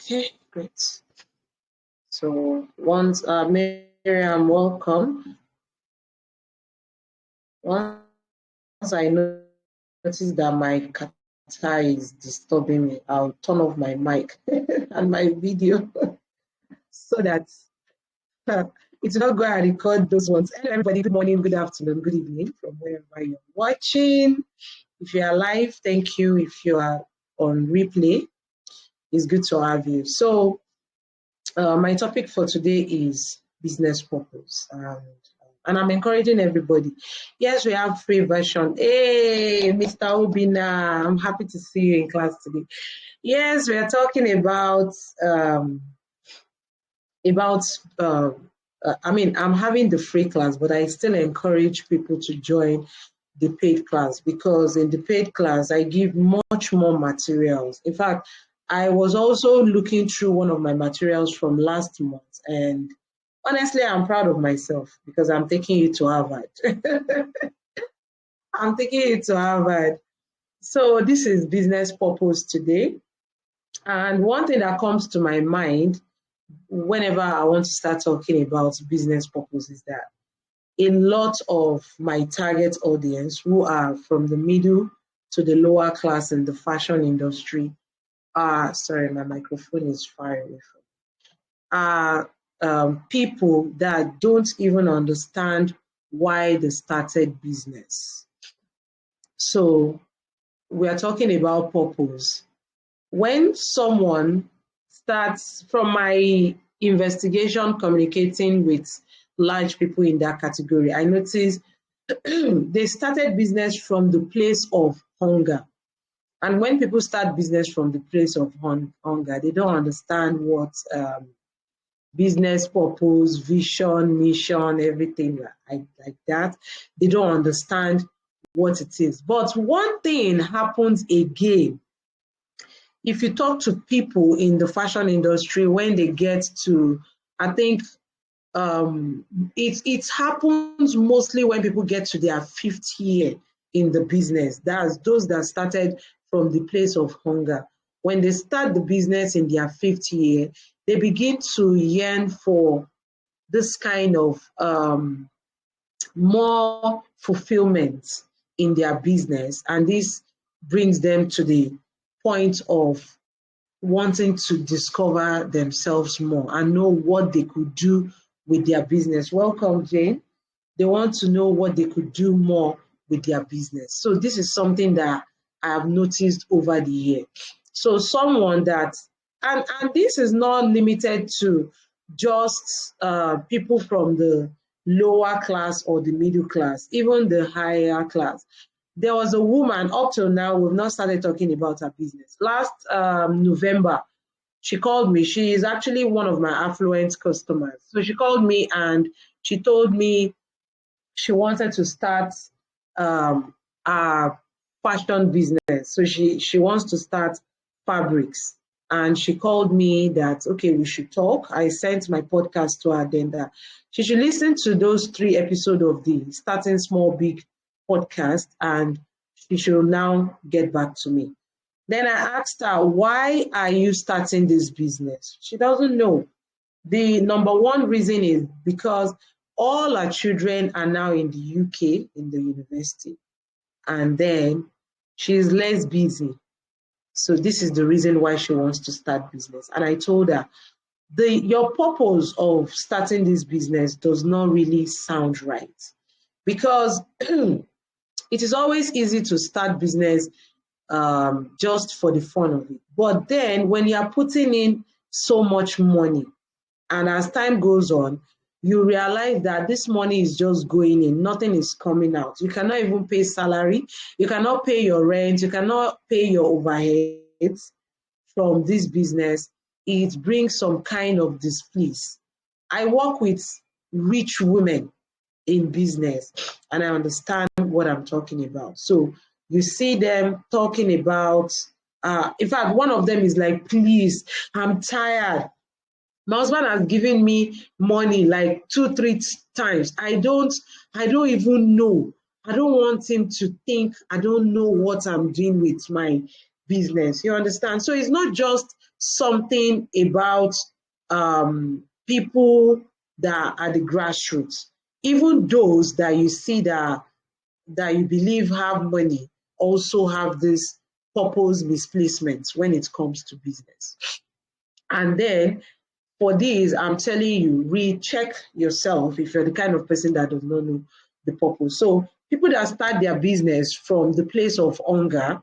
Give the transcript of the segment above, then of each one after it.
Okay, great. So once Miriam, welcome. Once I notice that my kata is disturbing me, I'll turn off my mic and my video so that it's not going to record those ones. Hello, everybody. Good morning, good afternoon, good evening from wherever you're watching. If you are live, thank you. If you are on replay, it's good to have you. So my topic for today is business purpose. And I'm encouraging everybody. Yes, we have free version. Hey, Mr. Obina, I'm happy to see you in class today. Yes, we are talking about I'm having the free class, but I still encourage people to join the paid class, because in the paid class, I give much more materials. In fact, I was also looking through one of my materials from last month, and honestly, I'm proud of myself because I'm taking you to Harvard. I'm taking you to Harvard. So this is business purpose today. And one thing that comes to my mind whenever I want to start talking about business purpose is that a lot of my target audience, who are from the middle to the lower class in the fashion industry, sorry, my microphone is far away from me, people that don't even understand why they started business. So we are talking about purpose. When someone starts, from my investigation communicating with large people in that category, I noticed they started business from the place of hunger. And when people start business from the place of hunger, they don't understand what business purpose, vision, mission, everything like that. They don't understand what it is. But one thing happens again. If you talk to people in the fashion industry, when they get to, I think it happens mostly when people get to their 5th year in the business. That's those that started from the place of hunger. When they start the business in their 5th year, they begin to yearn for this kind of more fulfillment in their business. And this brings them to the point of wanting to discover themselves more and know what they could do with their business. Welcome, Jane. They want to know what they could do more with their business. So this is something that I have noticed over the year. So someone that, and this is not limited to just people from the lower class or the middle class, even the higher class. There was a woman, up till now, we've not started talking about her business. Last November, she called me. She is actually one of my affluent customers. So she called me and she told me she wanted to start a fashion business. So she wants to start fabrics. And she called me that, okay, we should talk. I sent my podcast to her, then that she should listen to those 3 episodes of the Starting Small Big podcast, and she should now get back to me. Then I asked her, why are you starting this business? She doesn't know. The number one reason is because all her children are now in the UK, in the university, and then she's less busy. So this is the reason why she wants to start business. And I told her, your purpose of starting this business does not really sound right, because it is always easy to start business just for the fun of it. But then when you are putting in so much money, and as time goes on, you realize that this money is just going in, nothing is coming out. You cannot even pay salary, you cannot pay your rent, you cannot pay your overheads from this business. It brings some kind of displease. I work with rich women in business, and I understand what I'm talking about. So you see them talking about, in fact, one of them is like, please, I'm tired. My husband has given me money like 2-3 times. I don't even know. I don't want him to think I don't know what I'm doing with my business. You understand? So it's not just something about people that are the grassroots, even those that you see that you believe have money also have this purpose misplacement when it comes to business. And then for this, I'm telling you, recheck yourself if you're the kind of person that does not know the purpose. So people that start their business from the place of hunger,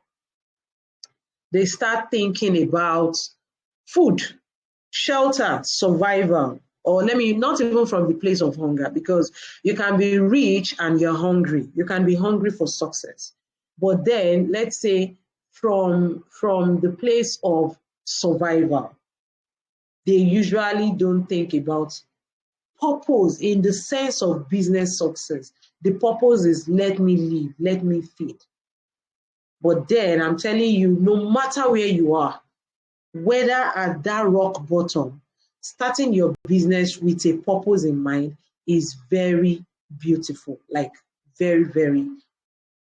they start thinking about food, shelter, survival, or not even from the place of hunger, because you can be rich and you're hungry. You can be hungry for success. But then let's say from the place of survival, they usually don't think about purpose in the sense of business success. The purpose is let me live, let me feed. But then I'm telling you, no matter where you are, whether at that rock bottom, starting your business with a purpose in mind is very beautiful, like very, very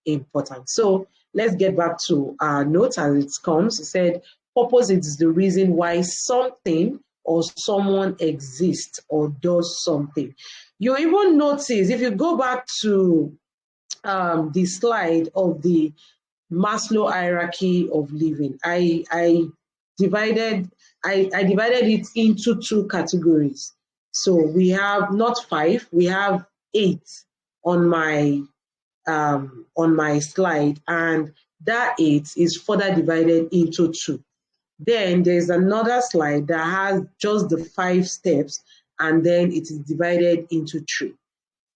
important. So let's get back to our notes as it comes. It said, purpose is the reason why something or someone exists or does something. You even notice, if you go back to the slide of the Maslow hierarchy of living, I divided it into two categories. So we have not 5, we have 8 on my slide, and that 8 is further divided into 2. Then there's another slide that has just the 5 steps, and then it is divided into 3.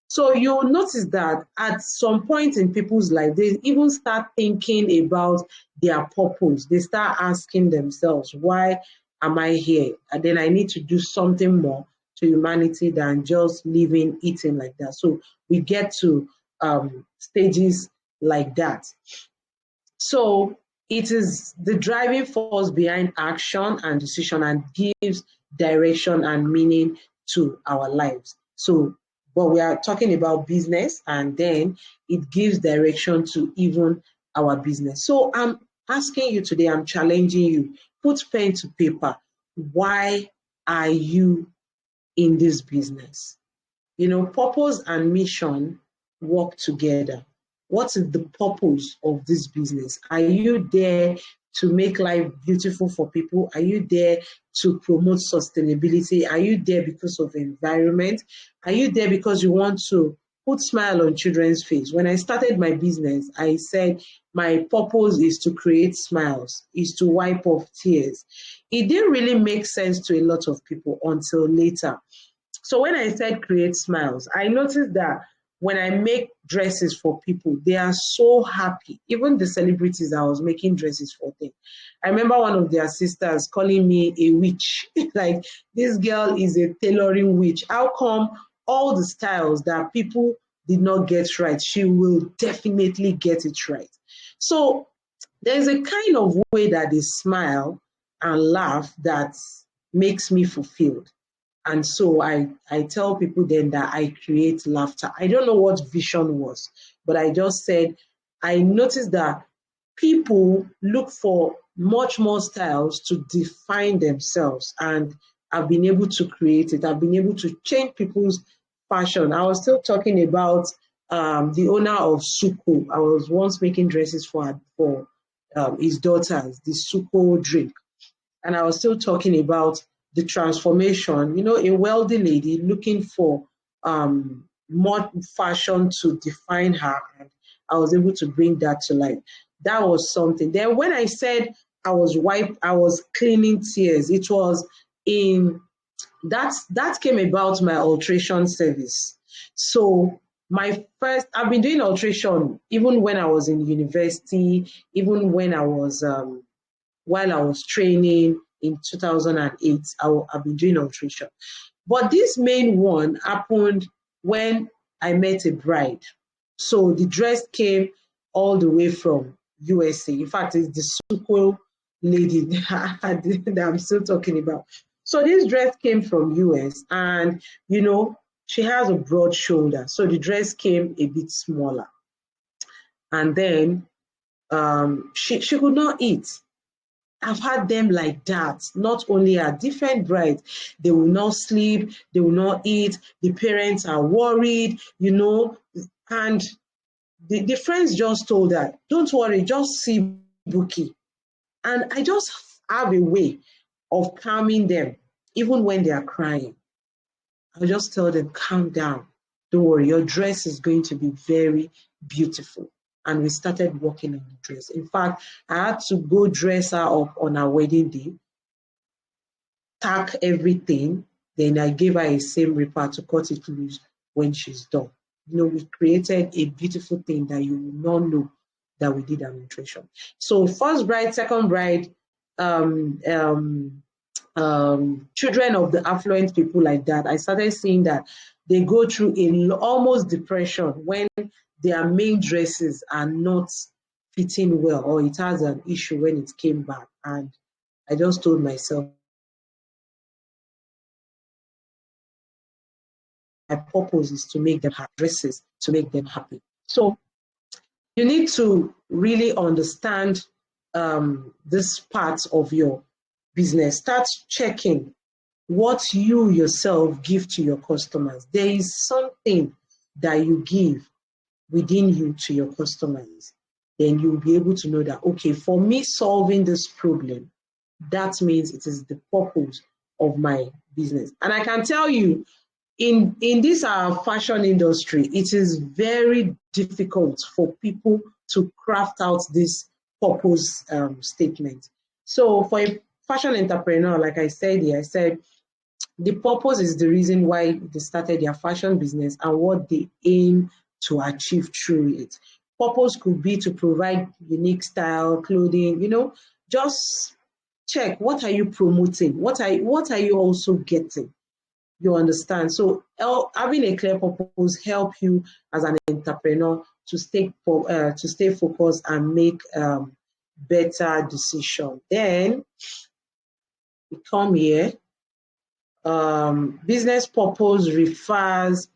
So you'll notice that at some point in people's life, they even start thinking about their purpose. They start asking themselves, why am I here? And then I need to do something more to humanity than just living, eating like that. So we get to stages like that. So it is the driving force behind action and decision, and gives direction and meaning to our lives. So, but we are talking about business, and then it gives direction to even our business. So I'm asking you today, I'm challenging you, put pen to paper. Why are you in this business? You know, purpose and mission work together. What is the purpose of this business? Are you there to make life beautiful for people? Are you there to promote sustainability? Are you there because of the environment? Are you there because you want to put smile on children's face? When I started my business, I said my purpose is to create smiles, is to wipe off tears. It didn't really make sense to a lot of people until later. So when I said create smiles, I noticed that when I make dresses for people, they are so happy. Even the celebrities I was making dresses for them. I remember one of their sisters calling me a witch. Like, this girl is a tailoring witch. How come all the styles that people did not get right, she will definitely get it right? So there's a kind of way that they smile and laugh that makes me fulfilled. And so I tell people then that I create laughter. I don't know what vision was, but I just said, I noticed that people look for much more styles to define themselves, and I've been able to create it. I've been able to change people's fashion. I was still talking about the owner of Suko. I was once making dresses for his daughters, the Suko drink. And I was still talking about the transformation, you know, a wealthy lady looking for more fashion to define her. And I was able to bring that to life. That was something. Then when I said I was cleaning tears, it was in that came about my alteration service. So I've been doing alteration even when I was in university, even when I was while I was training in 2008, I've been doing alteration. But this main one happened when I met a bride. So the dress came all the way from USA. In fact, it's the Suko lady that I'm still talking about. So this dress came from US, and you know, she has a broad shoulder. So the dress came a bit smaller. And then she could not eat. I've had them like that. Not only are different brides, they will not sleep, they will not eat, the parents are worried, and the friends just told her, don't worry, just see Buki. And I just have a way of calming them, even when they are crying. I'll just tell them, calm down. Don't worry, your dress is going to be very beautiful. And we started working on the dress. In fact, I had to go dress her up on our wedding day, tack everything. Then I gave her a seam ripper to cut it loose when she's done. We created a beautiful thing that you will not know that we did an alteration. So first bride, second bride, children of the affluent people like that, I started seeing that they go through almost depression when their main dresses are not fitting well, or it has an issue when it came back. And I just told myself, my purpose is to make them have dresses, to make them happy. So you need to really understand this part of your business. Start checking what you yourself give to your customers. There is something that you give within you to your customers. Then you'll be able to know that, okay, for me solving this problem, that means it is the purpose of my business. And I can tell you, in this fashion industry, it is very difficult for people to craft out this purpose statement. So for a fashion entrepreneur, like I said here, I said the purpose is the reason why they started their fashion business and what they aim to achieve through it. Purpose could be to provide unique style, clothing, just check, what are you promoting? What are you also getting? You understand? So having a clear purpose help you as an entrepreneur to stay focused and make better decision. Then we come here. Business purpose refers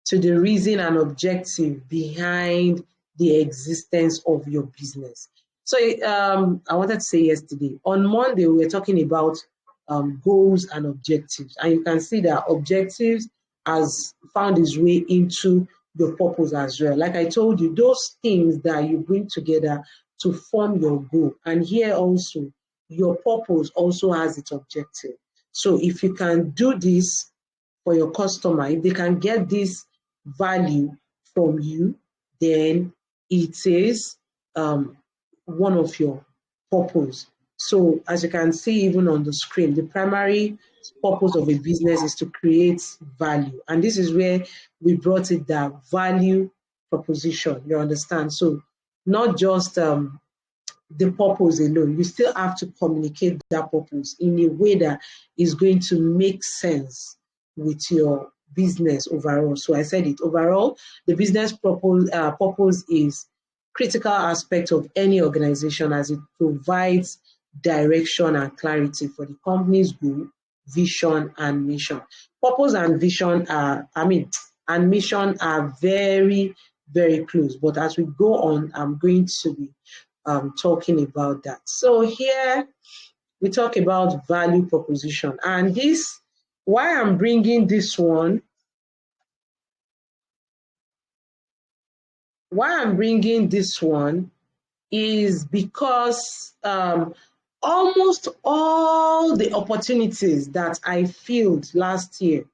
to the reason and objective behind the existence of your business. So I wanted to say yesterday, on Monday, we were talking about goals and objectives. And you can see that objectives has found its way into your purpose as well. Like I told you, those things that you bring together to form your goal. And here also, your purpose also has its objective. So if you can do this for your customer, if they can get this value from you, then it is one of your purpose. So as you can see even on the screen, the primary purpose of a business is to create value. And this is where we brought it, that value proposition, you understand? So not just the purpose alone, you still have to communicate that purpose in a way that is going to make sense with your business overall. So I said it, overall, the business purpose is critical aspect of any organization as it provides direction and clarity for the company's goal, vision, and mission. Purpose and vision and mission are very, very close. But as we go on, I'm going to be talking about that. So here we talk about value proposition, and this, why I'm bringing this one, is because almost all the opportunities that I filled last year,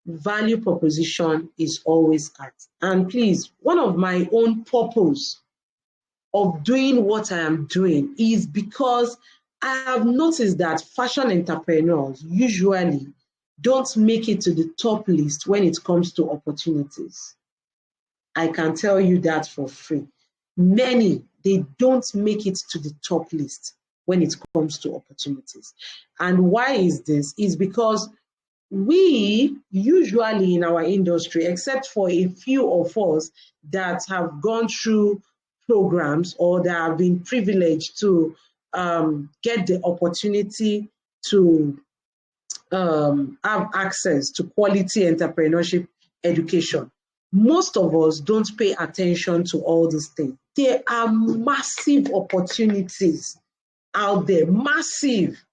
value proposition is always at. And please, one of my own purpose of doing what I am doing is because I have noticed that fashion entrepreneurs usually don't make it to the top list when it comes to opportunities. I can tell you that for free. Many, they don't make it to the top list when it comes to opportunities. And why is this? It's because we usually in our industry, except for a few of us that have gone through programs or that have been privileged to get the opportunity to have access to quality entrepreneurship education, most of us don't pay attention to all these things. There are massive opportunities out there, massive.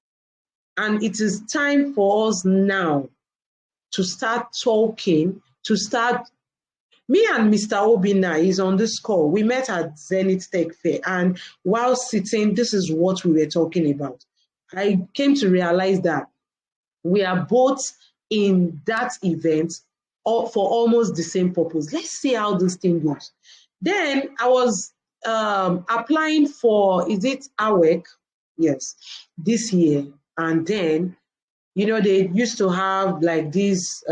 And it is time for us now to start talking, to start. Me and Mr. Obina is on this call. We met at Zenith Tech Fair, and while sitting, this is what we were talking about. I came to realize that we are both in that event for almost the same purpose. Let's see how this thing goes. Then I was applying for, is it AWEC? Yes, this year. And then, you know, they used to have like this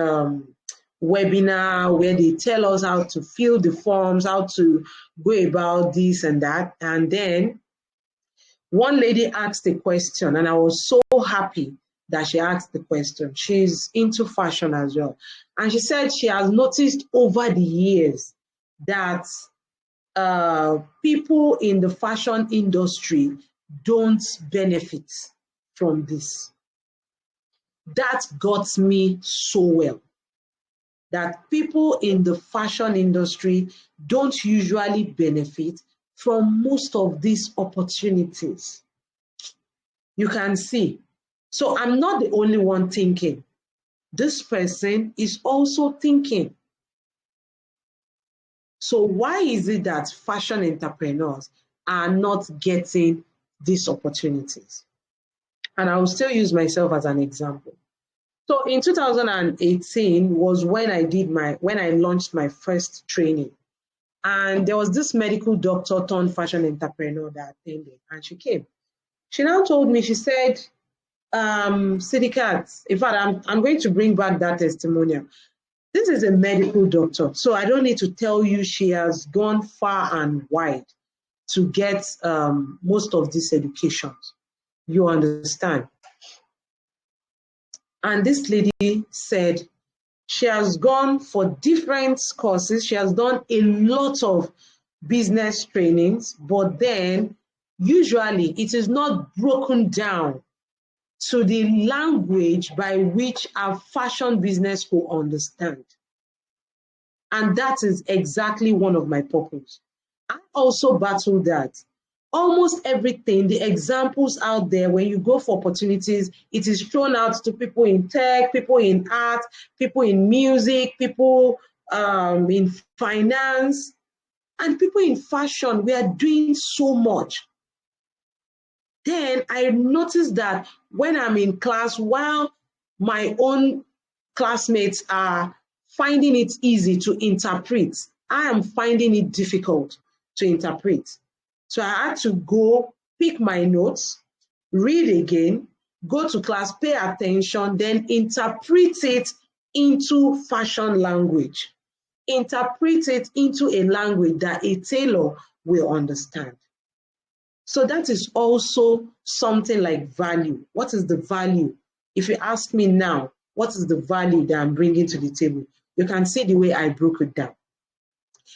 webinar where they tell us how to fill the forms, how to go about this and that. And then one lady asked a question, and I was so happy that she asked the question. She's into fashion as well. And she said she has noticed over the years that people in the fashion industry don't benefit from this. That got me so well. That people in the fashion industry don't usually benefit from most of these opportunities. You can see. So I'm not the only one thinking. This person is also thinking. So why is it that fashion entrepreneurs are not getting these opportunities? And I will still use myself as an example. So in 2018 was when I launched my first training. And there was this medical doctor turned fashion entrepreneur that attended, and she came. She now told me, she said, Sidikat, in fact, I'm going to bring back that testimonial. This is a medical doctor, so I don't need to tell you she has gone far and wide to get most of these educations. You understand? And this lady said she has gone for different courses. She has done a lot of business trainings, but then usually it is not broken down to the language by which our fashion business will understand. And that is exactly one of my purposes. I also battle that. Almost everything, the examples out there, when you go for opportunities, it is thrown out to people in tech, people in art, people in music, people in finance, and people in fashion. We are doing so much. Then I noticed that when I'm in class, while my own classmates are finding it easy to interpret, I am finding it difficult to interpret. So I had to go pick my notes, read again, go to class, pay attention, then interpret it into fashion language. Interpret it into a language that a tailor will understand. So that is also something like value. What is the value? If you ask me now, what is the value that I'm bringing to the table? You can see the way I broke it down.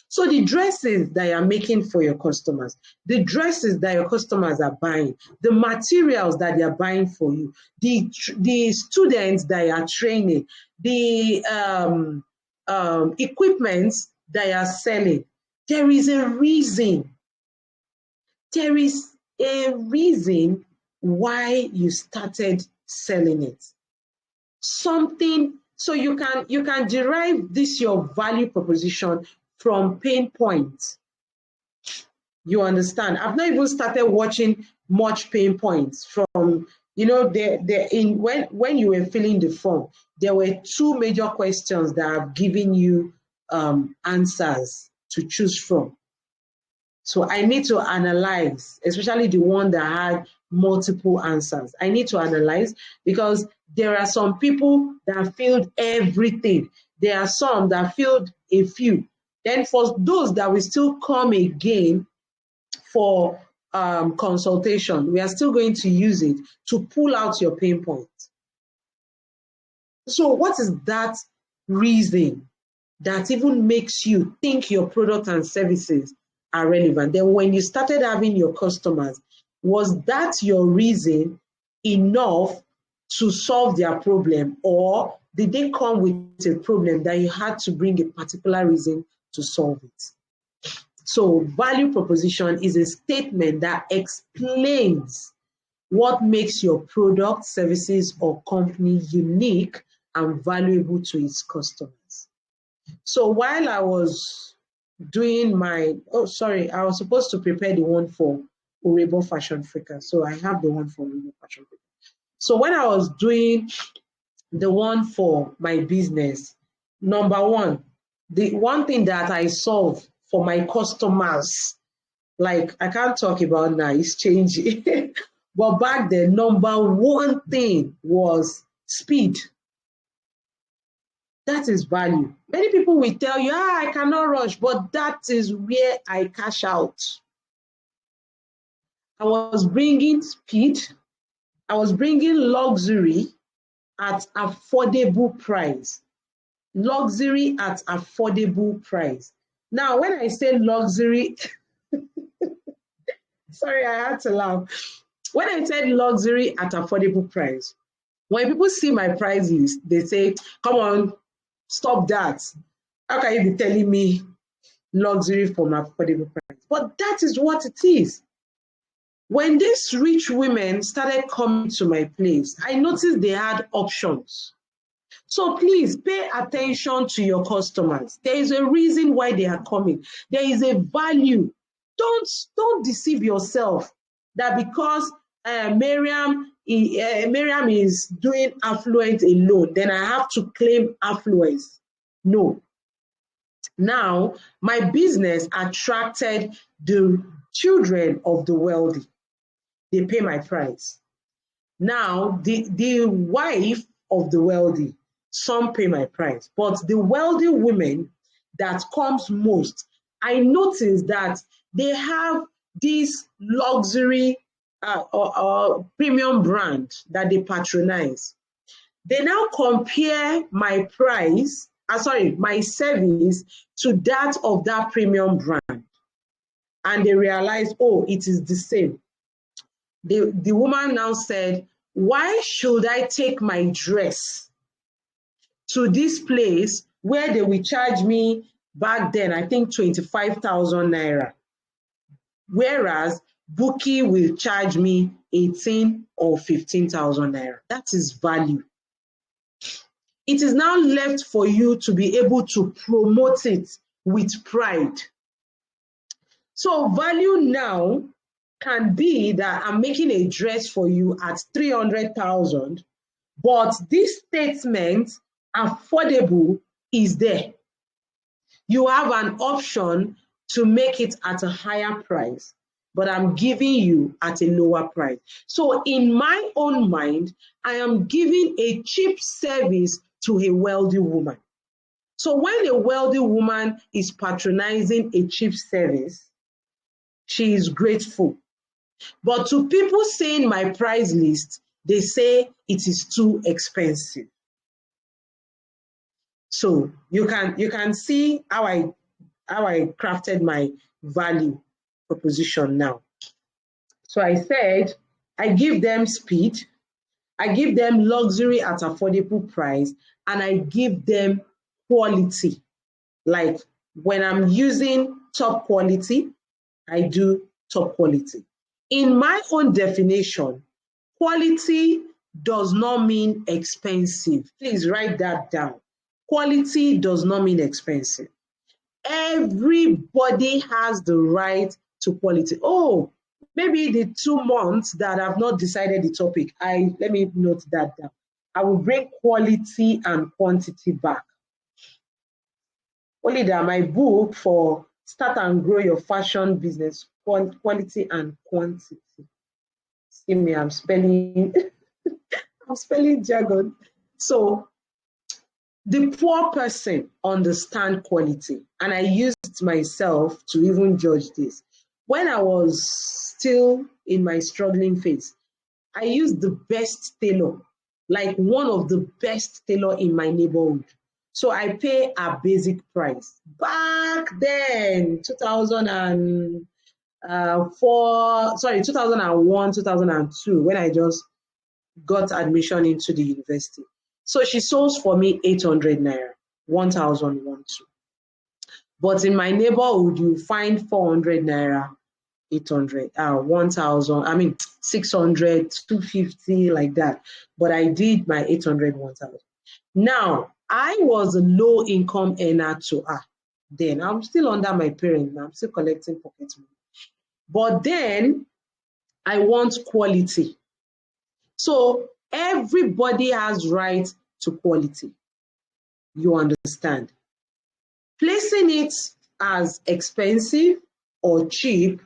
So the dresses that you're making for your customers, the dresses that your customers are buying, the materials that they're buying for you, the students that you're training, the equipment that you're selling, there is a reason. There is a reason why you started selling it. Something, so you can derive this your value proposition from pain points. You understand? I've not even started watching much pain points from, you know, when you were filling the form, there were two major questions that I've given you answers to choose from. So I need to analyze, especially the one that had multiple answers. I need to analyze because there are some people that filled everything. There are some that filled a few. Then for those that will still come again for consultation, we are still going to use it to pull out your pain point. So what is that reason that even makes you think your product and services are relevant? Then when you started having your customers, was that your reason enough to solve their problem, or did they come with a problem that you had to bring a particular reason to solve it? So value proposition is a statement that explains what makes your product, services, or company unique and valuable to its customers. So while I was doing my, I was supposed to prepare the one for Urebo Fashion Freaker. So I have the one for Urebo Fashion Freaker. So when I was doing the one for my business, number one, the one thing that I solve for my customers, like I can't talk about now, it's changing. But back then, number one thing was speed. That is value. Many people will tell you, I cannot rush, but that is where I cash out. I was bringing speed. I was bringing luxury at affordable price. Luxury at affordable price. Now, when I say luxury, sorry, I had to laugh. When I said luxury at affordable price, when people see my prices, they say, come on, stop that. How can you be telling me luxury from affordable price? But that is what it is. When these rich women started coming to my place, I noticed they had options. So please pay attention to your customers. There is a reason why they are coming. There is a value. Don't deceive yourself that because Miriam is doing affluent alone, then I have to claim affluence. No. Now, my business attracted the children of the wealthy. They pay my price. Now, the wife of the wealthy, some pay my price. But the wealthy women that comes most, I notice that they have this luxury premium brand that they patronize. They now compare my price, my service to that of that premium brand. And they realize, oh, it is the same. The woman now said, why should I take my dress to this place where they will charge me back then, I think 25,000 naira, whereas Bookie will charge me 18 or 15,000 naira. That is value. It is now left for you to be able to promote it with pride. So value now can be that I'm making a dress for you at 300,000, but this statement, affordable, is there. You have an option to make it at a higher price, but I'm giving you at a lower price. So in my own mind, I am giving a cheap service to a wealthy woman. So when a wealthy woman is patronizing a cheap service, she is grateful. But to people saying my price list, they say it is too expensive. So you can see how I crafted my value proposition now. So I said, I give them speed, I give them luxury at affordable price, and I give them quality. Like when I'm using top quality, I do top quality. In my own definition, quality does not mean expensive. Please write that down. Quality does not mean expensive. Everybody has the right to quality. Oh, maybe the 2 months that I've not decided the topic, let me note that down. I will bring quality and quantity back. Only that my book for Start and Grow Your Fashion Business, Quality and Quantity. See me, I'm spelling, I'm spelling jargon. So the poor person understands quality, and I used myself to even judge this. When I was still in my struggling phase, I used the best tailor, like one of the best tailor in my neighborhood. So I pay a basic price. Back then, 2001, 2002, when I just got admission into the university. So she sold for me 800 naira, 1,012. But in my neighborhood, you find 400 naira, 800, 1,000, 600, 250, like that. But I did my 800, 1,000. Now, I was a low income earner to her. Then I'm still under my parents, I'm still collecting pocket money. But then I want quality. So everybody has right to quality. You understand? Placing it as expensive or cheap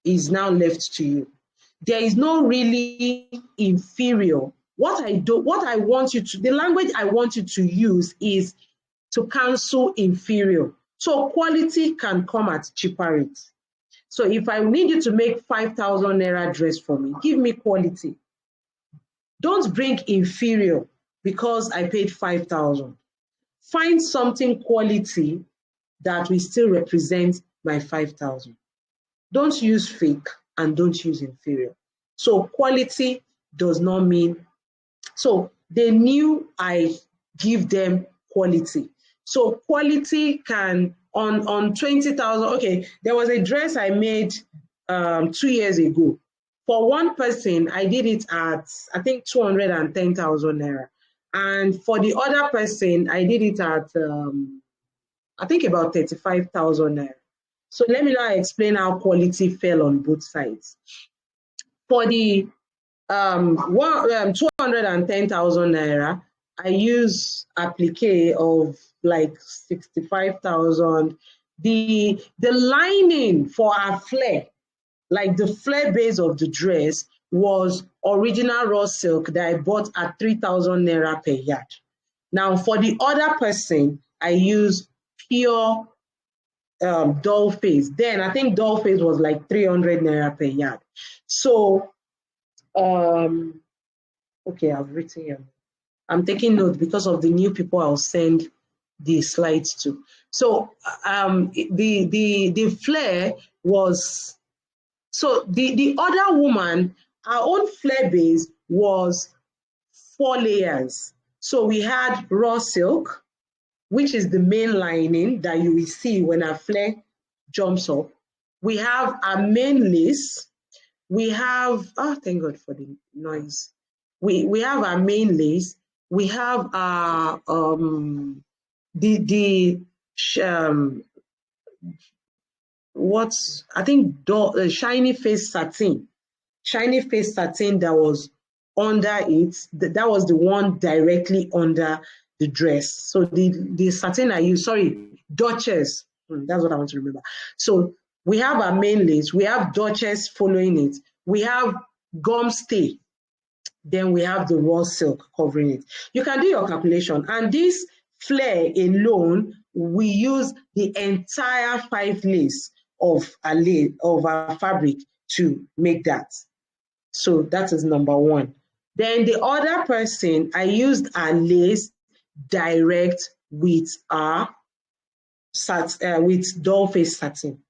is now left to you. There is no really inferior. What I want you to, the language I want you to use is to cancel inferior. So quality can come at cheaper rates. So if I need you to make 5,000 naira dress for me, give me quality. Don't bring inferior because I paid 5,000. Find something quality that will still represent my 5,000. Don't use fake and don't use inferior. So quality does not mean, so they knew I give them quality. So quality can, on 20,000, okay, there was a dress I made 2 years ago. For one person, I did it at, I think, 210,000 naira. And for the other person, I did it at, I think, about 35,000 naira. So let me now explain how quality fell on both sides. For the 210,000 naira, I use applique of like 65,000. The lining for our flare, like the flare base of the dress, was original raw silk that I bought at 3,000 naira per yard. Now for the other person, I use pure doll face. Then I think doll face was like 300 naira per yard. So okay, I've written here. I'm taking notes because of the new people I'll send the slides to. So the flare was, so the other woman, our own flare base was 4 layers. So we had raw silk, which is the main lining that you will see when our flare jumps up. We have our main lace. We have, oh, thank God for the noise. We have our main lace. We have our what's, I think, shiny face satin that was under it. That was the one directly under the dress. So the satin I use, sorry, Duchess. That's what I want to remember. So we have our main lace. We have Duchess following it. We have gum stay. Then we have the raw silk covering it. You can do your calculation. And this flare alone, we use the entire 5 lace of our fabric to make that. So that is number one. Then the other person, I used a lace direct with with doll face satin.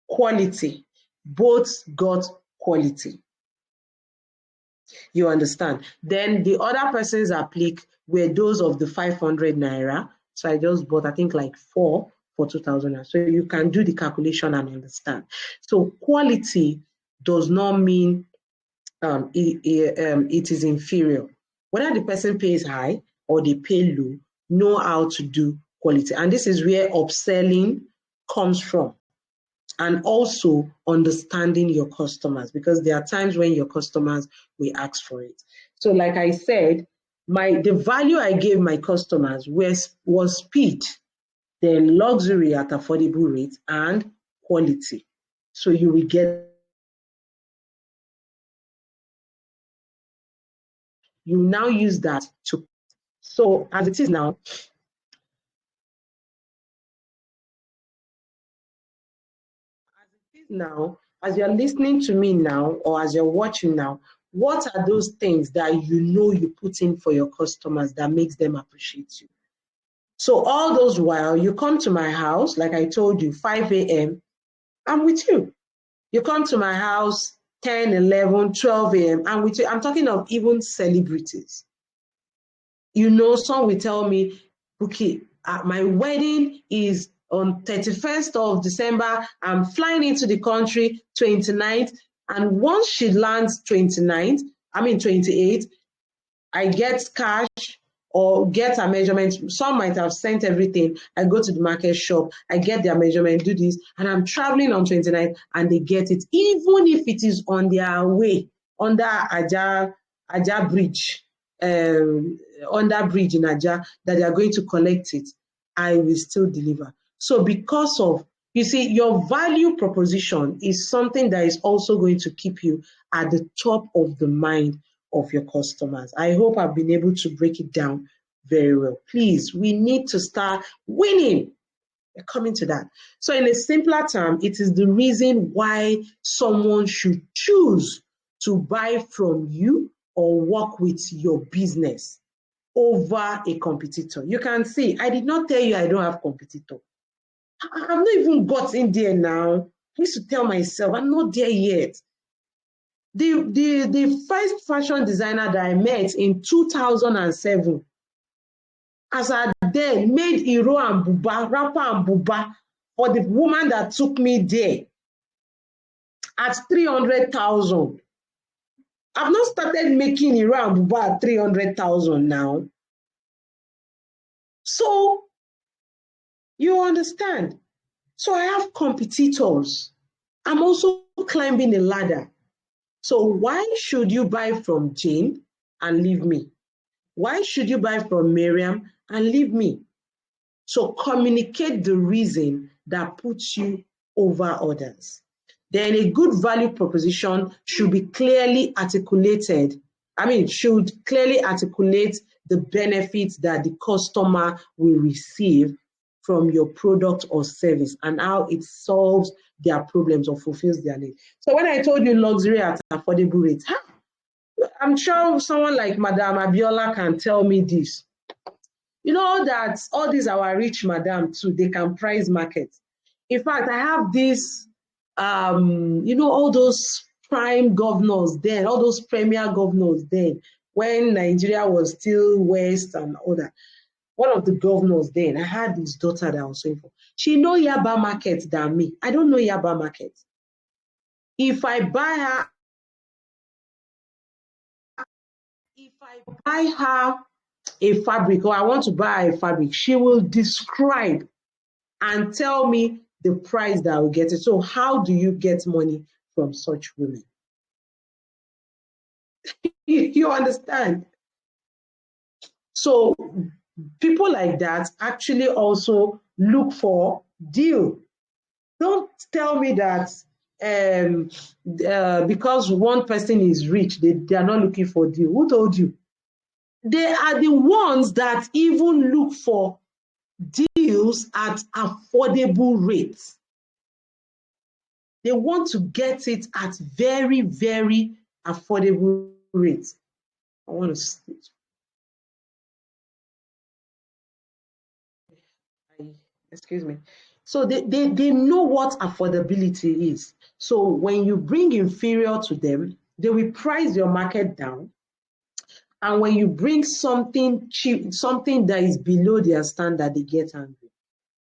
Quality, both got quality. You understand? Then the other person's applique were those of the 500 naira. So I just bought, I think, like 4 for 2,000. So you can do the calculation and understand. So quality does not mean it is inferior. Whether the person pays high or they pay low, know how to do quality. And this is where upselling comes from. And also understanding your customers, because there are times when your customers will ask for it. So like I said, the value I gave my customers was speed, then luxury at affordable rates, and quality. So you will get, you now use that to, so as it is now, as you're listening to me now, or as you're watching now, what are those things that you know you put in for your customers that makes them appreciate you? So all those while, you come to my house, like I told you, 5 a.m., I'm with you. You come to my house 10, 11, 12 a.m., I'm with you. I'm talking of even celebrities. You know, some will tell me, Buki, my wedding is on 31st of December. I'm flying into the country 29th. And once she lands 28th, I get cash or get a measurement. Some might have sent everything. I go to the market shop, I get their measurement, do this, and I'm traveling on 29th and they get it, even if it is on their way under Aja Bridge, under bridge in Aja, that they are going to collect it, I will still deliver. So because of, you see, your value proposition is something that is also going to keep you at the top of the mind of your customers. I hope I've been able to break it down very well. Please, we need to start winning. We're coming to that. So in a simpler term, it is the reason why someone should choose to buy from you or work with your business over a competitor. You can see, I did not tell you I don't have competitor. I've not even got in there now. I used to tell myself, I'm not there yet. The first fashion designer that I met in 2007, as I then made Hero and Buba, Rapper and Buba, for the woman that took me there at 300,000. I've not started making Hero and Buba at 300,000 now. So, you understand? So I have competitors. I'm also climbing a ladder. So why should you buy from Jane and leave me? Why should you buy from Miriam and leave me? So communicate the reason that puts you over others. Then a good value proposition should be clearly articulated. Should clearly articulate the benefits that the customer will receive from your product or service and how it solves their problems or fulfills their needs. So when I told you luxury at affordable rates, I'm sure someone like Madame Abiola can tell me this. You know that all these our rich madam too, they can price market. In fact, I have this, all those prime governors then, all those premier governors then, when Nigeria was still West and all that. One of the governors then, I had his daughter that I was saying for. She know Yaba market than me. I don't know Yaba market. If I buy her a fabric, or I want to buy a fabric, she will describe and tell me the price that I will get it. So how do you get money from such women? You understand? So people like that actually also look for deal. Don't tell me that because one person is rich, they are not looking for deal. Who told you? They are the ones that even look for deals at affordable rates. They want to get it at very, very affordable rates. I want to switch. Excuse me. So they know what affordability is. So when you bring inferior to them, they will price your market down. And when you bring something cheap, something that is below their standard, they get angry.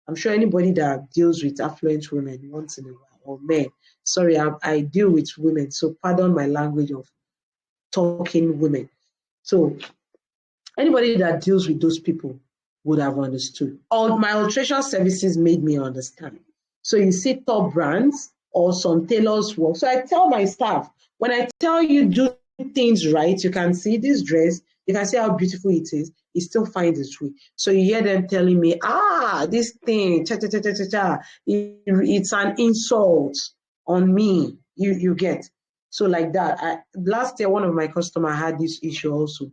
I'm sure anybody that deals with affluent women once in a while, or men, sorry, I deal with women, so pardon my language of talking women. So anybody that deals with those people would have understood. All my alteration services made me understand. So you see top brands or some tailors work. So I tell my staff, when I tell you do things right, you can see this dress, you can see how beautiful it is, it still finds its way. So you hear them telling me, this thing, it's an insult on me, you get. So like that, last year, one of my customers had this issue also.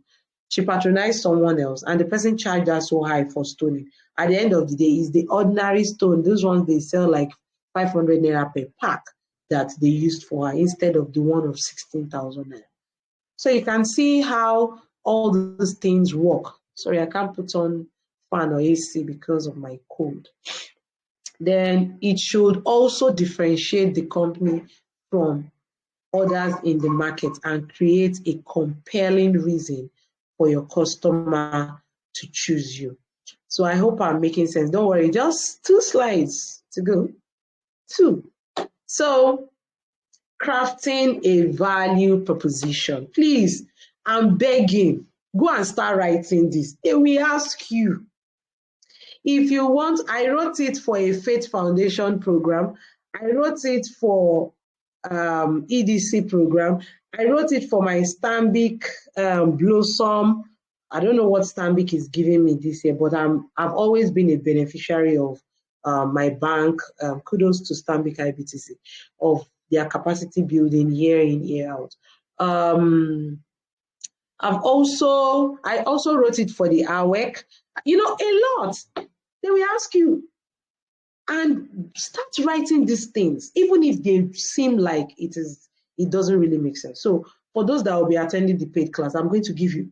She patronized someone else and the person charged her so high for stoning. At the end of the day, it's the ordinary stone. Those ones, they sell like 500 naira per pack that they used for her instead of the one of 16,000 naira. So you can see how all these things work. Sorry, I can't put on fan or AC because of my cold. Then it should also differentiate the company from others in the market and create a compelling reason for your customer to choose you. So I hope I'm making sense. Don't worry, just 2 slides to go. 2. So crafting a value proposition. Please, I'm begging, go and start writing this. They will ask you. If you want, I wrote it for a Faith Foundation program. I wrote it for EDC program. I wrote it for my Stanbic Blossom. I don't know what Stanbic is giving me this year, but I've always been a beneficiary of my bank. Kudos to Stanbic IBTC of their capacity building year in, year out. I also wrote it for the AWEC. You know, a lot. They will ask you, and start writing these things, even if they seem like it doesn't really make sense. So for those that will be attending the paid class, I'm going to give you,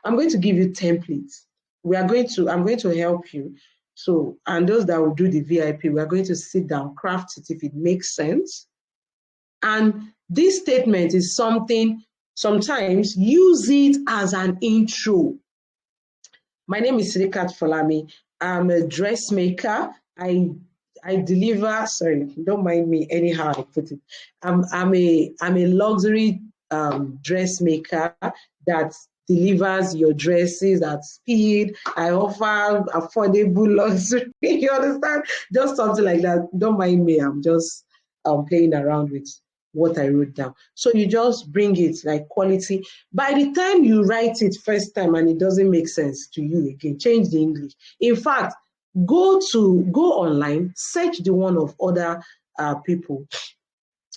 I'm going to give you templates. I'm going to help you. So, and those that will do the VIP, we are going to sit down, craft it if it makes sense. And this statement is something, sometimes use it as an intro. My name is Sirikat Folami. I'm a dressmaker. I deliver, sorry, don't mind me anyhow I put it. I'm a luxury dressmaker that delivers your dresses at speed. I offer affordable luxury. You understand? Just something like that. Don't mind me. I'm just playing around with what I wrote down. So you just bring it like quality. By the time you write it first time and it doesn't make sense to you again, change the English. In fact, go online, search the one of other people,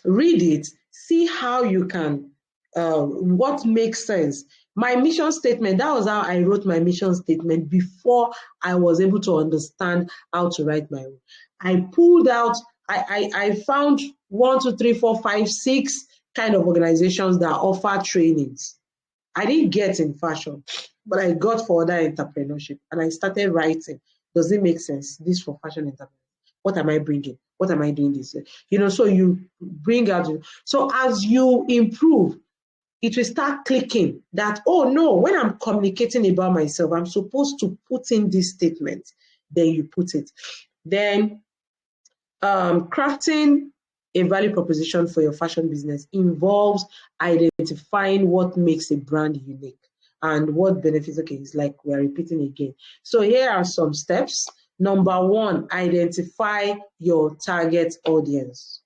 read it, see how you can, what makes sense. My mission statement, that was how I wrote my mission statement before I was able to understand how to write my own. I pulled out, I found 1, 2, 3, 4, 5, 6 kind of organizations that offer trainings. I didn't get in fashion, but I got for other entrepreneurship, and I started writing. Does it make sense? This for fashion entrepreneurs. What am I bringing? What am I doing this? You know, so you bring out. So as you improve, it will start clicking that, oh no, when I'm communicating about myself, I'm supposed to put in this statement. Then you put it. Then crafting a value proposition for your fashion business involves identifying what makes a brand unique and what benefits. Okay, it's like we're repeating again. So here are some steps. Number 1, identify your target audience.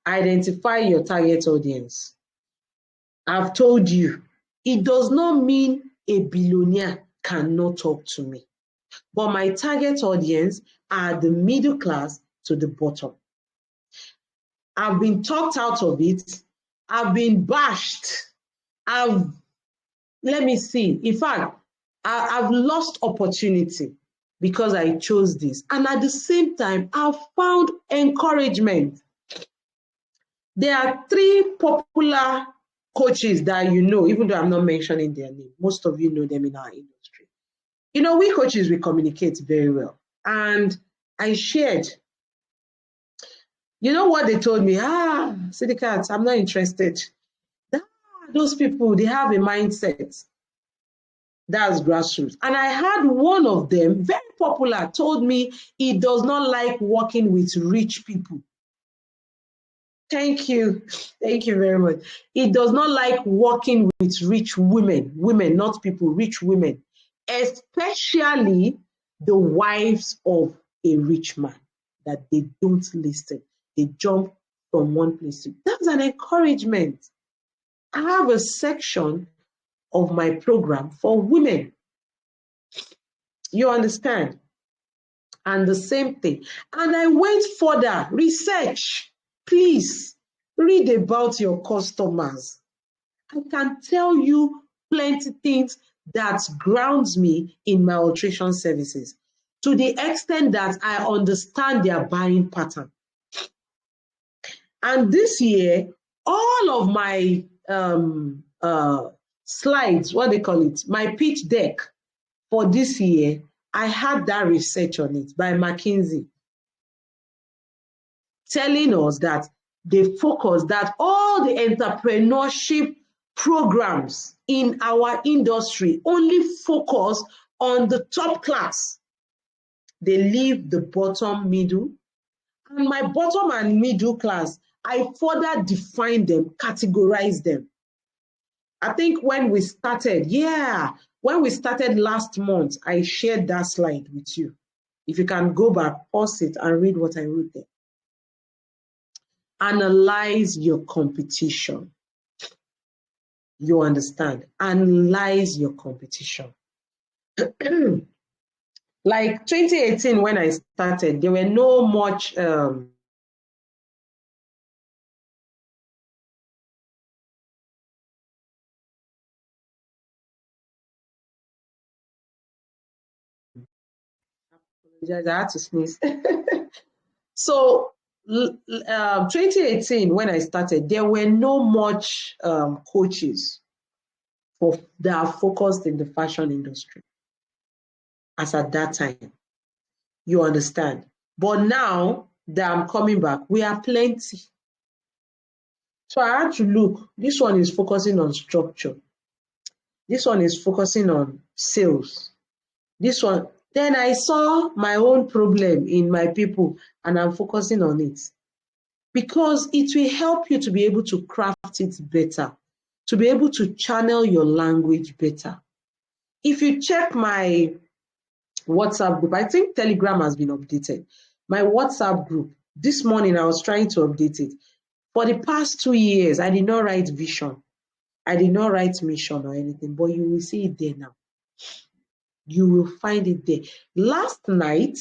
Identify your target audience. I've told you, it does not mean a billionaire cannot talk to me. But my target audience are the middle class to the bottom. I've been talked out of it. I've been bashed. Let me see. In fact, I've lost opportunity because I chose this. And at the same time, I've found encouragement. There are 3 popular coaches that you know, even though I'm not mentioning their name. Most of you know them in our industry. You know, we coaches, we communicate very well. And I shared, you know what they told me? Sidikat, I'm not interested. Those people, they have a mindset. That's grassroots. And I had one of them, very popular, told me he does not like working with rich people. Thank you. Thank you very much. He does not like working with rich women, not people, rich women, especially the wives of a rich man, that they don't listen. They jump from one place to. That's an encouragement. I have a section of my program for women. You understand? And the same thing. And I went further, research. Please read about your customers. I can tell you plenty things that grounds me in my alteration services to the extent that I understand their buying pattern. And this year, all of my slides, what they call it, my pitch deck for this year, I had that research on it by McKinsey, telling us that they focus that all the entrepreneurship programs in our industry only focus on the top class. They leave the bottom, middle. And my bottom and middle class, I further define them, categorize them. I think when we started, when we started last month, I shared that slide with you. If you can go back, pause it, and read what I wrote there. Analyze your competition. You understand? Analyze your competition. Like 2018, when I started, there were no much I had to sneeze. So 2018, when I started, there were no much coaches that are focused in the fashion industry as at that time. You understand? But now that I'm coming back, we are plenty. So I had to look. This one is focusing on structure. This one is focusing on sales. This one. Then I saw my own problem in my people, and I'm focusing on it. Because it will help you to be able to craft it better, to be able to channel your language better. If you check my WhatsApp group, I think Telegram has been updated. My WhatsApp group, this morning I was trying to update it. For the past 2 years, I did not write vision. I did not write mission or anything, but you will see it there now. You will find it there. Last night,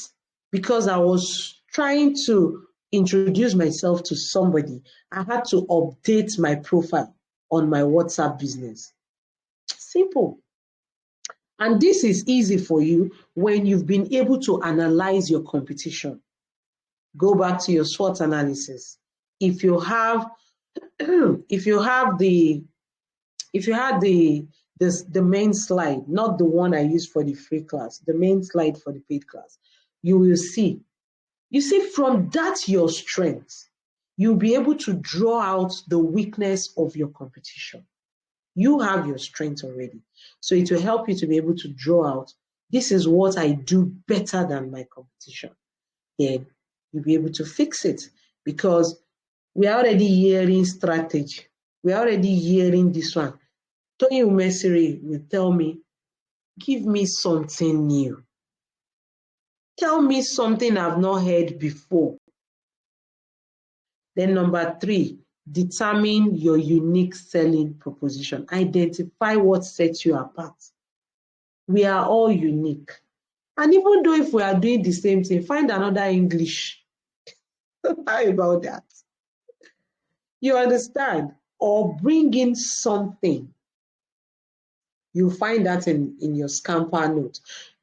because I was trying to introduce myself to somebody, I had to update my profile on my WhatsApp business. Simple. And this is easy for you when you've been able to analyze your competition. Go back to your SWOT analysis. If you have the main slide, not the one I use for the free class, the main slide for the paid class, you will see. You see, from that your strength, you'll be able to draw out the weakness of your competition. You have your strength already. So it will help you to be able to draw out, this is what I do better than my competition. Then you'll be able to fix it, because we're already hearing strategy. We're already hearing this one. Tony Umesiri will tell me, give me something new. Tell me something I've not heard before. Then number 3, determine your unique selling proposition. Identify what sets you apart. We are all unique. And even though if we are doing the same thing, find another English. How about that? You understand? Or bring in something. You find that in your Scamper note.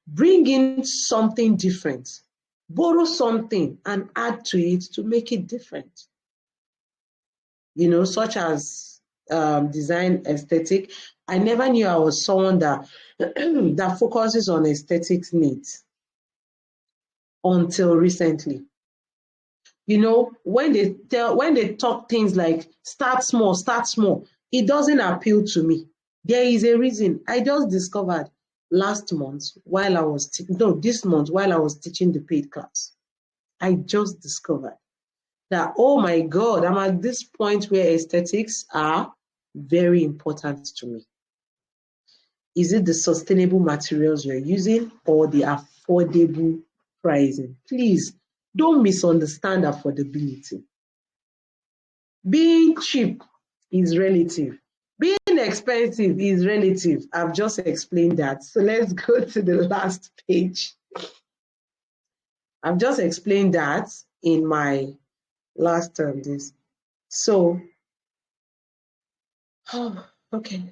Bring in something different. Borrow something and add to it to make it different. You know, such as design aesthetic. I never knew I was someone that that focuses on aesthetics needs until recently. You know, when they talk things like start small, it doesn't appeal to me. There is a reason. I just discovered this month while I was teaching the paid class. I just discovered that, oh my God, I'm at this point where aesthetics are very important to me. Is it the sustainable materials you're using or the affordable pricing? Please don't misunderstand affordability. Being cheap is relative. Being expensive is relative. I've just explained that. So let's go to the last page. I've just explained that in my last this. So, okay.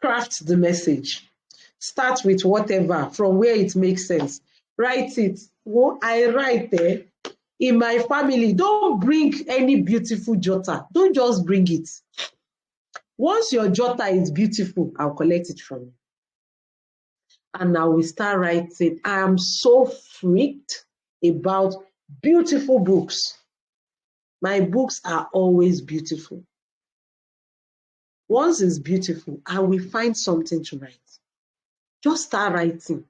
Craft the message. Start with whatever, from where it makes sense. Write it. Well, I write there. In my family, don't bring any beautiful jotter. Don't just bring it. Once your jotter is beautiful, I'll collect it from you. And I will start writing. I am so freaked about beautiful books. My books are always beautiful. Once it's beautiful, I will find something to write. Just start writing.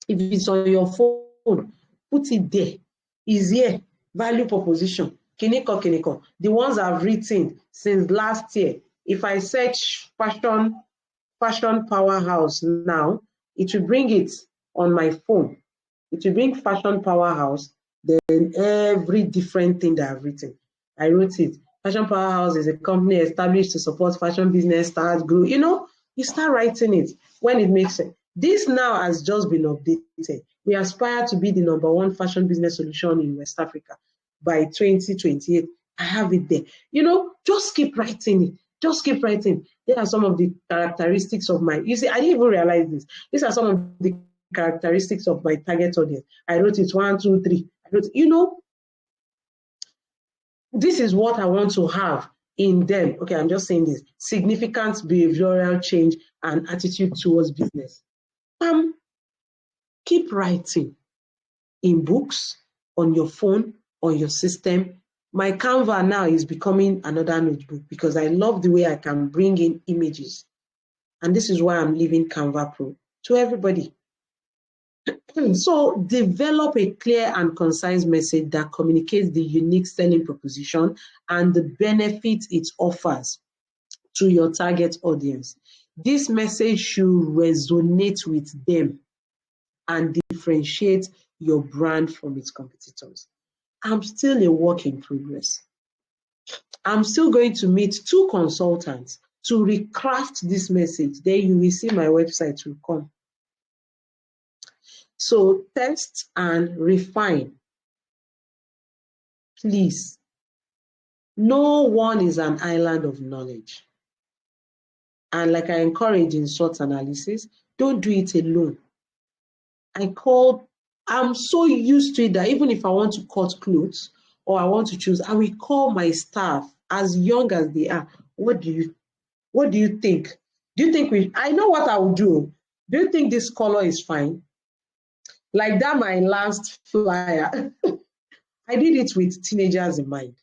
If it's on your phone, put it there. Is here, value proposition, kiniko. The ones I've written since last year. If I search fashion powerhouse now, it will bring it on my phone. It will bring fashion powerhouse, then every different thing that I've written. I wrote it. Fashion powerhouse is a company established to support fashion business start, grow. You start writing it when it makes sense. This now has just been updated. We aspire to be the #1 fashion business solution in West Africa by 2028. I have it there. Just keep writing it. Just keep writing. There are some of the characteristics of I didn't even realize this. These are some of the characteristics of my target audience. I wrote it 1, 2, 3. This is what I want to have in them. Okay, I'm just saying this. Significant behavioral change and attitude towards business. Keep writing in books, on your phone, on your system. My Canva now is becoming another notebook because I love the way I can bring in images. And this is why I'm leaving Canva Pro to everybody. So develop a clear and concise message that communicates the unique selling proposition and the benefits it offers to your target audience. This message should resonate with them and differentiate your brand from its competitors. I'm still a work in progress. I'm still going to meet 2 consultants to recraft this message. Then you will see my website will come. So test and refine. Please. No one is an island of knowledge. And like I encourage in SWOT analysis, don't do it alone. I'm so used to it that even if I want to cut clothes or I want to choose, I will call my staff as young as they are. What do you think? Do you think I know what I will do. Do you think this color is fine? Like that, my last flyer, I did it with teenagers in mind.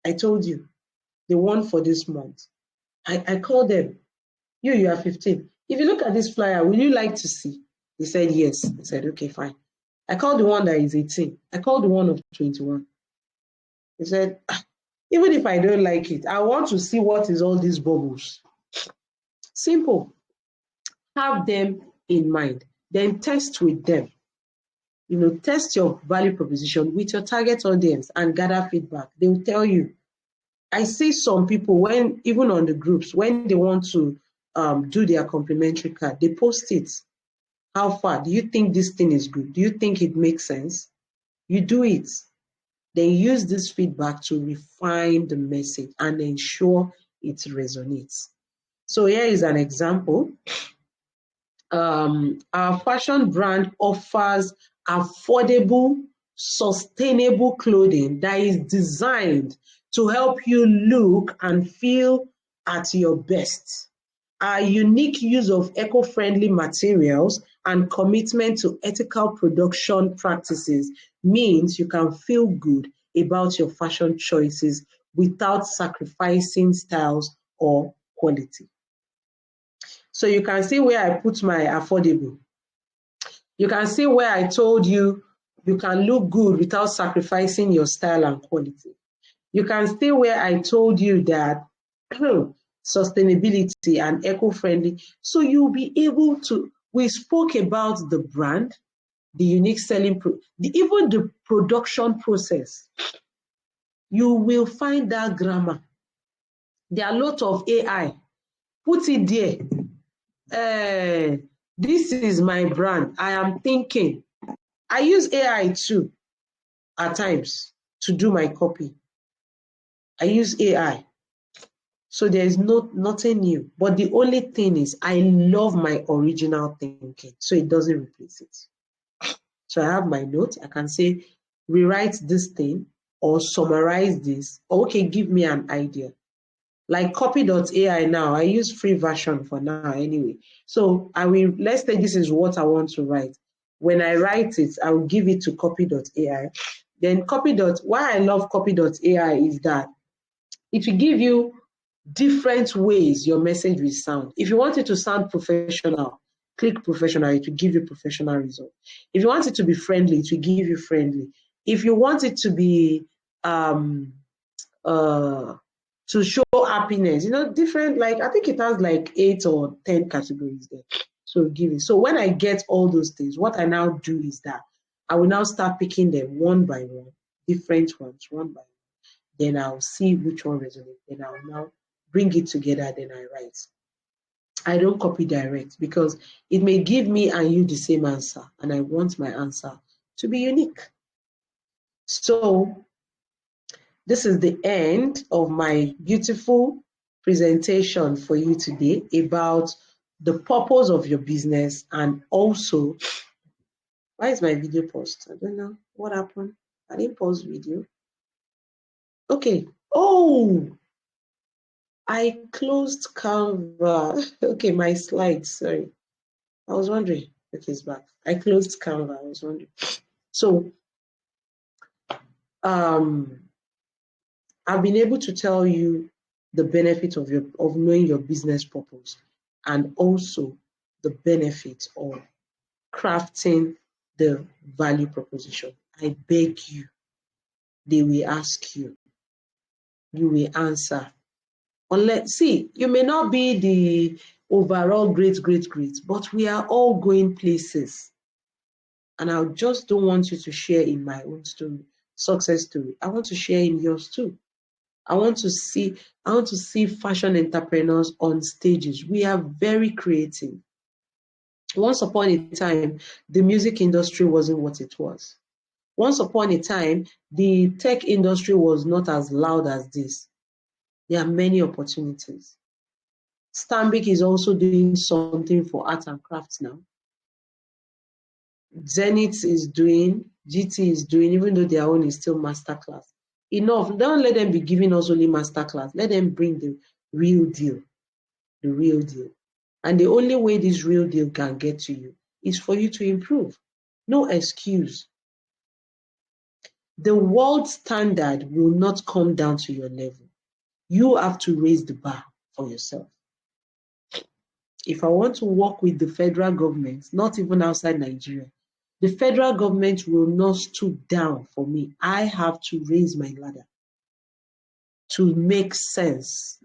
I told you, the one for this month. I called them, you are 15. If you look at this flyer, will you like to see? They said yes. I said, okay, fine. I called the one that is 18. I called the one of 21. They said, even if I don't like it, I want to see what is all these bubbles. Simple. Have them in mind. Then test with them. Test your value proposition with your target audience and gather feedback. They will tell you. I see some people even on the groups, when they want to do their complimentary card, they post it. How far? Do you think this thing is good? Do you think it makes sense? You do it. Then use this feedback to refine the message and ensure it resonates. So here is an example. Our fashion brand offers affordable, sustainable clothing that is designed to help you look and feel at your best. Our unique use of eco-friendly materials and commitment to ethical production practices means you can feel good about your fashion choices without sacrificing styles or quality. So you can see where I put my affordable. You can see where I told you you can look good without sacrificing your style and quality. You can see where I told you that sustainability and eco-friendly. So you'll be able to, we spoke about the brand, the unique selling, even the production process. You will find that grammar. There are a lot of AI. Put it there. This is my brand. I am thinking. I use AI too at times to do my copy. I use AI. So there is nothing new. But the only thing is I love my original thinking, so it doesn't replace it. So I have my notes. I can say, rewrite this thing or summarize this. Or, okay, give me an idea. Like copy.ai now, I use free version for now anyway. So let's say this is what I want to write. When I write it, I will give it to copy.ai. Then why I love copy.ai is that it will give you different ways your message will sound. If you want it to sound professional, click professional, it will give you professional result. If you want it to be friendly, it will give you friendly. If you want it to be to show happiness, different, like I think it has like 8 or 10 categories there. So give it. So when I get all those things, what I now do is that I will now start picking them one by one, different ones, one by one. Then I'll see which one resonates. Then I'll now bring it together, then I write. I don't copy direct because it may give me and you the same answer, and I want my answer to be unique. So this is the end of my beautiful presentation for you today about the purpose of your business, and also, why is my video paused? I don't know what happened. I didn't pause video. Okay. Oh, I closed Canva. Okay, my slides, sorry. I was wondering. Okay, it's back. I closed Canva. I was wondering. So, I've been able to tell you the benefit of knowing your business purpose, and also the benefit of crafting the value proposition. I beg you, they will ask you, you will answer. See, you may not be the overall great, but we are all going places. And I just don't want you to share in my own story, success story. I want to share in yours too. I want to see fashion entrepreneurs on stages. We are very creative. Once upon a time, the music industry wasn't what it was. Once upon a time, the tech industry was not as loud as this. There are many opportunities. Stanbic is also doing something for art and crafts now. Zenith is doing, GT is doing, even though their own is still masterclass. Enough. Don't let them be giving us only masterclass. Let them bring the real deal. The real deal. And the only way this real deal can get to you is for you to improve. No excuse. The world standard will not come down to your level. You have to raise the bar for yourself. If I want to work with the federal government, not even outside Nigeria, the federal government will not stoop down for me. I have to raise my ladder to make sense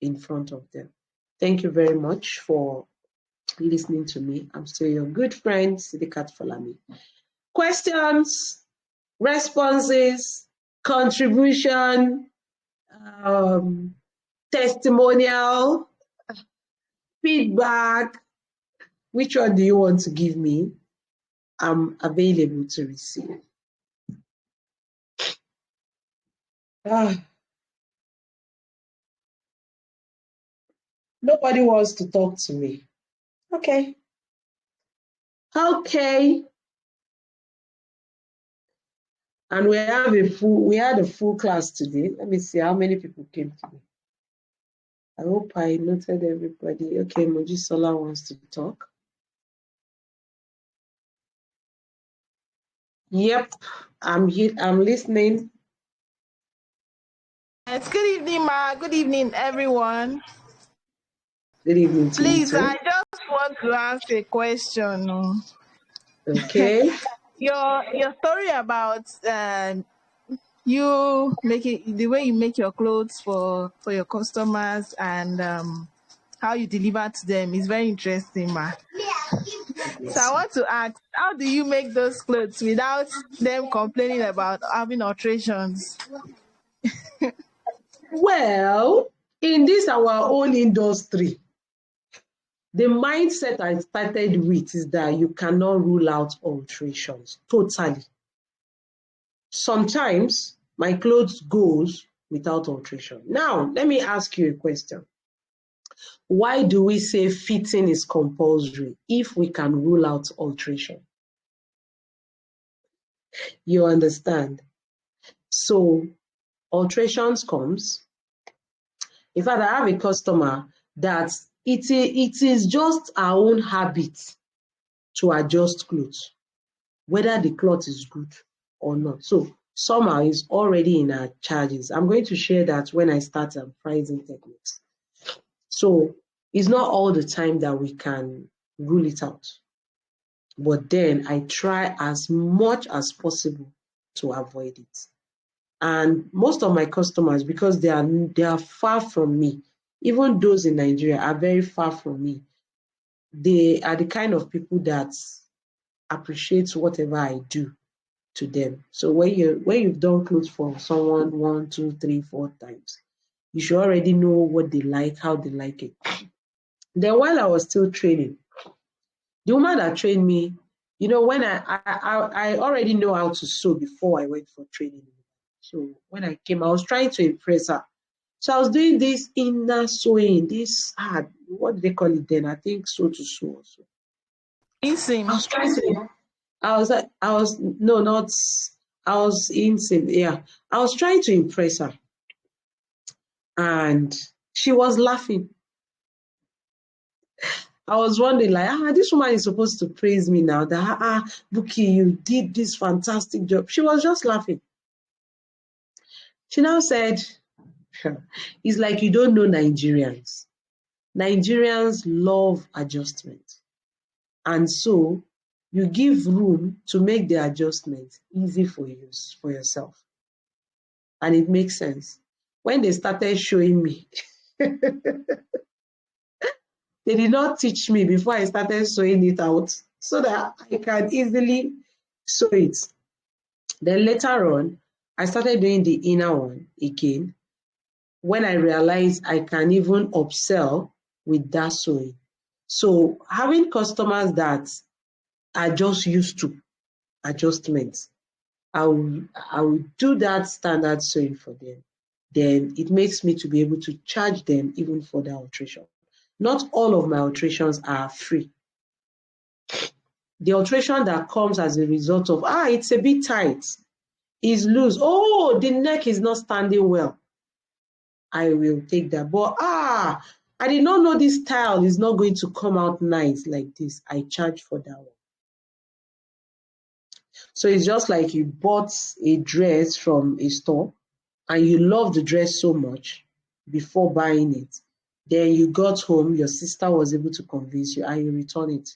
in front of them. Thank you very much for listening to me. I'm still your good friend, Sidikat Falami. Questions, responses, contribution, testimonial, feedback. Which one do you want to give me? I'm available to receive. Nobody wants to talk to me. Okay. Okay. And we had a full class today. Let me see how many people came today. I hope I noted everybody. Okay, Mojisola wants to talk. Yep, I'm here. I'm listening. Yes, good evening, Ma. Good evening, everyone. Good evening to Please, you too. I just want to ask a question. Okay. Your story about you making the way you make your clothes for your customers and how you deliver to them is very interesting, Ma. So I want to ask, how do you make those clothes without them complaining about having alterations? Well, in this our own industry, the mindset I started with is that you cannot rule out alterations totally. Sometimes my clothes goes without alteration. Now, let me ask you a question. Why do we say fitting is compulsory if we can rule out alteration? You understand? So alterations comes. In fact, I have a customer that it is just our own habit to adjust clothes, whether the cloth is good or not. So somehow it's already in our charges. I'm going to share that when I start pricing techniques. So it's not all the time that we can rule it out. But then I try as much as possible to avoid it. And most of my customers, because they are far from me, even those in Nigeria are very far from me. They are the kind of people that appreciate whatever I do to them. So when you've done clothes for someone 1, 2, 3, 4 times, you should already know what they like, how they like it. Then while I was still training, the woman that trained me, when I already know how to sew before I went for training. So when I came, I was trying to impress her. So I was doing this inner sewing, this what do they call it then? I think sew to sew also. I Insim. was trying to, no, not, I was in sim, yeah. I was trying to impress her and she was laughing. I was wondering, like, this woman is supposed to praise me now that, Buki, you did this fantastic job. She was just laughing. She now said, it's like you don't know Nigerians. Nigerians love adjustment. And so you give room to make the adjustment easy for you, for yourself. And it makes sense. When they started showing me, they did not teach me before I started sewing it out so that I can easily sew it. Then later on, I started doing the inner one again when I realized I can even upsell with that sewing. So having customers that are just used to adjustments, I will do that standard sewing for them. Then it makes me to be able to charge them even for their alteration. Not all of my alterations are free. The alteration that comes as a result of, it's a bit tight, is loose, the neck is not standing well, I will take that. But I did not know this style is not going to come out nice like this. I charge for that one. So it's just like you bought a dress from a store and you love the dress so much before buying it. Then you got home, your sister was able to convince you and you return it.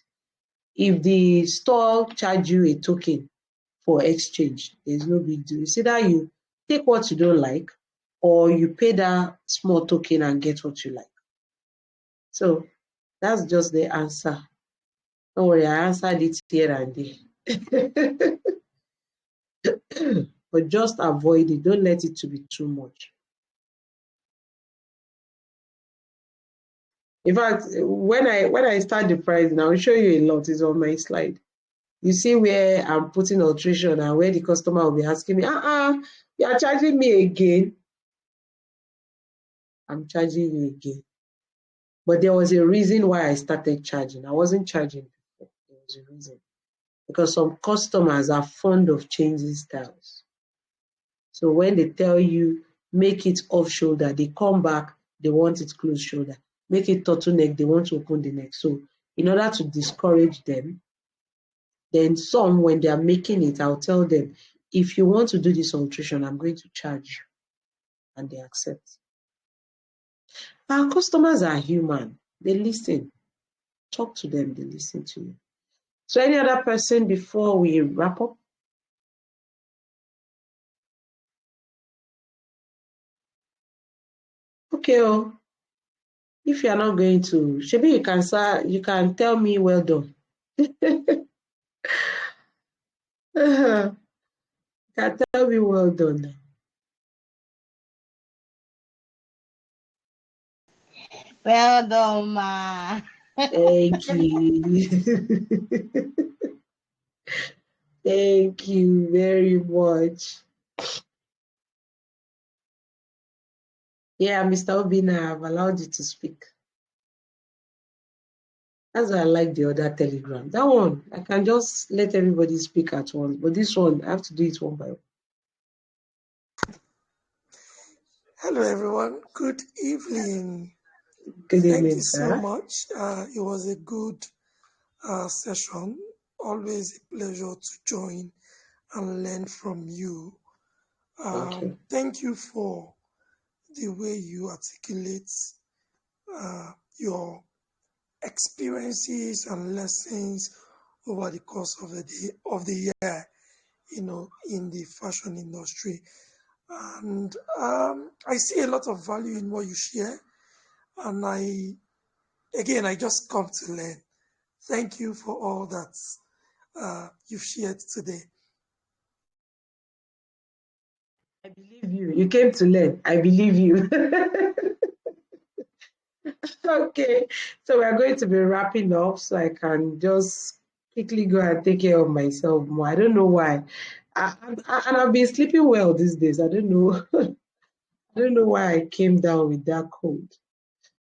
If the store charge you a token for exchange, there's no big deal. It's either you take what you don't like or you pay that small token and get what you like. So that's just the answer. Don't worry, I answered it here and there. But just avoid it. Don't let it to be too much. In fact, when I start the pricing, I'll show you a lot. It's on my slide. You see where I'm putting alteration and where the customer will be asking me, you are charging me again. I'm charging you again. But there was a reason why I started charging. I wasn't charging before. There was a reason. Because some customers are fond of changing styles. So when they tell you, make it off shoulder, they come back, they want it close shoulder. Make it turtleneck, they want to open the neck. So in order to discourage them, then some, when they are making it, I'll tell them, if you want to do this alteration, I'm going to charge you. And they accept. Our customers are human. They listen. Talk to them, they listen to you. So any other person before we wrap up? Okay, if you are not going to, maybe you can tell me well done. You can tell me well done. Well done, ma. Thank you. Thank you very much. Yeah, Mr. Obina, I've allowed you to speak. That's why I like the other Telegram. That one, I can just let everybody speak at once. But this one, I have to do it one by one. Hello, everyone. Good evening. Good Thank evening, you so sir. much. It was a good session. Always a pleasure to join and learn from you. Thank you. Thank you for the way you articulate your experiences and lessons over the course of the year, in the fashion industry. And I see a lot of value in what you share. And I just come to learn. Thank you for all that you've shared today. I believe you. You came to learn. I believe you. Okay, so we're going to be wrapping up so I can just quickly go and take care of myself more. I don't know why. And I've been sleeping well these days. I don't know. I don't know why I came down with that cold.